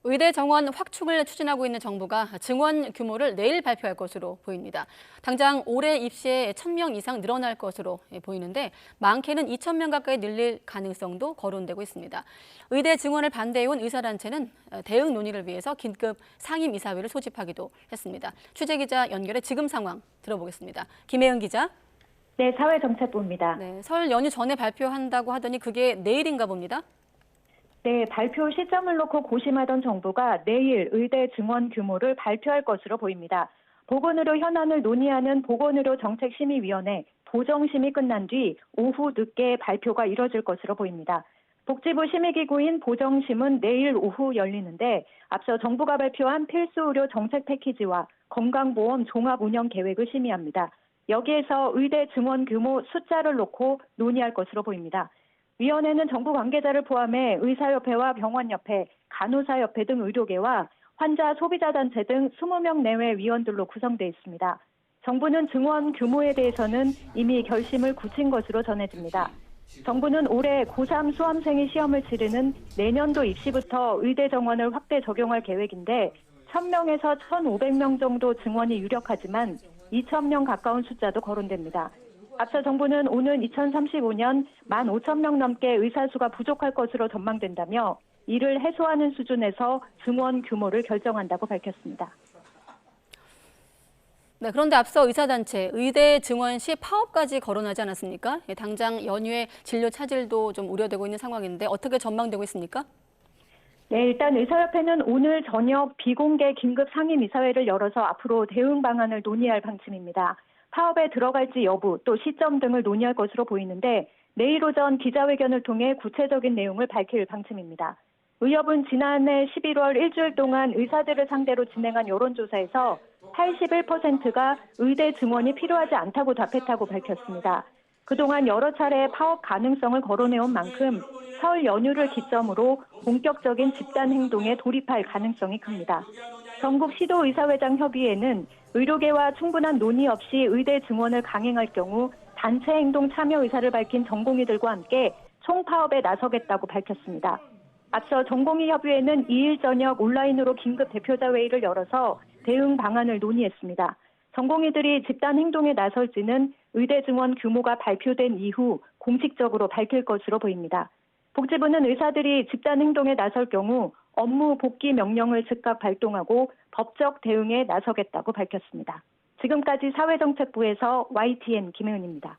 의대 정원 확충을 추진하고 있는 정부가 증원 규모를 내일 발표할 것으로 보입니다. 당장 올해 입시에 1,000명 이상 늘어날 것으로 보이는데 많게는 2,000명 가까이 늘릴 가능성도 거론되고 있습니다. 의대 증원을 반대해온 의사단체는 대응 논의를 위해서 긴급 상임이사회를 소집하기도 했습니다. 취재기자 연결해 지금 상황 들어보겠습니다. 김혜은 기자. 네, 사회정책부입니다. 네, 설 연휴 전에 발표한다고 하더니 그게 내일인가 봅니다. 네, 발표 시점을 놓고 고심하던 정부가 내일 의대 증원 규모를 발표할 것으로 보입니다. 보건의료 현안을 논의하는 보건의료 정책심의위원회 보정심이 끝난 뒤 오후 늦게 발표가 이뤄질 것으로 보입니다. 복지부 심의기구인 보정심은 내일 오후 열리는데 앞서 정부가 발표한 필수의료 정책 패키지와 건강보험 종합운영계획을 심의합니다. 여기에서 의대 증원 규모 숫자를 놓고 논의할 것으로 보입니다. 위원회는 정부 관계자를 포함해 의사협회와 병원협회, 간호사협회 등 의료계와 환자 소비자단체 등 20명 내외 위원들로 구성돼 있습니다. 정부는 증원 규모에 대해서는 이미 결심을 굳힌 것으로 전해집니다. 정부는 올해 고3 수험생이 시험을 치르는 내년도 입시부터 의대 정원을 확대 적용할 계획인데 1,000명에서 1,500명 정도 증원이 유력하지만 2,000명 가까운 숫자도 거론됩니다. 앞서 정부는 오는 2035년 15,000명 넘게 의사 수가 부족할 것으로 전망된다며 이를 해소하는 수준에서 증원 규모를 결정한다고 밝혔습니다. 네, 그런데 앞서 의사단체 의대 증원 시 파업까지 거론하지 않았습니까? 당장 연휴에 진료 차질도 좀 우려되고 있는 상황인데 어떻게 전망되고 있습니까? 네, 일단 의사협회는 오늘 저녁 비공개 긴급 상임이사회를 열어서 앞으로 대응 방안을 논의할 방침입니다. 파업에 들어갈지 여부 또 시점 등을 논의할 것으로 보이는데 내일 오전 기자회견을 통해 구체적인 내용을 밝힐 방침입니다. 의협은 지난해 11월 일주일 동안 의사들을 상대로 진행한 여론조사에서 81%가 의대 증원이 필요하지 않다고 답했다고 밝혔습니다. 그동안 여러 차례 파업 가능성을 거론해온 만큼 설 연휴를 기점으로 본격적인 집단 행동에 돌입할 가능성이 큽니다. 전국 시도의사회장 협의회는 의료계와 충분한 논의 없이 의대 증원을 강행할 경우 단체 행동 참여 의사를 밝힌 전공의들과 함께 총파업에 나서겠다고 밝혔습니다. 앞서 전공의협의회는 2일 저녁 온라인으로 긴급 대표자 회의를 열어서 대응 방안을 논의했습니다. 전공의들이 집단 행동에 나설지는 의대 증원 규모가 발표된 이후 공식적으로 밝힐 것으로 보입니다. 복지부는 의사들이 집단 행동에 나설 경우 업무 복귀 명령을 즉각 발동하고 법적 대응에 나서겠다고 밝혔습니다. 지금까지 사회정책부에서 YTN 김혜은입니다.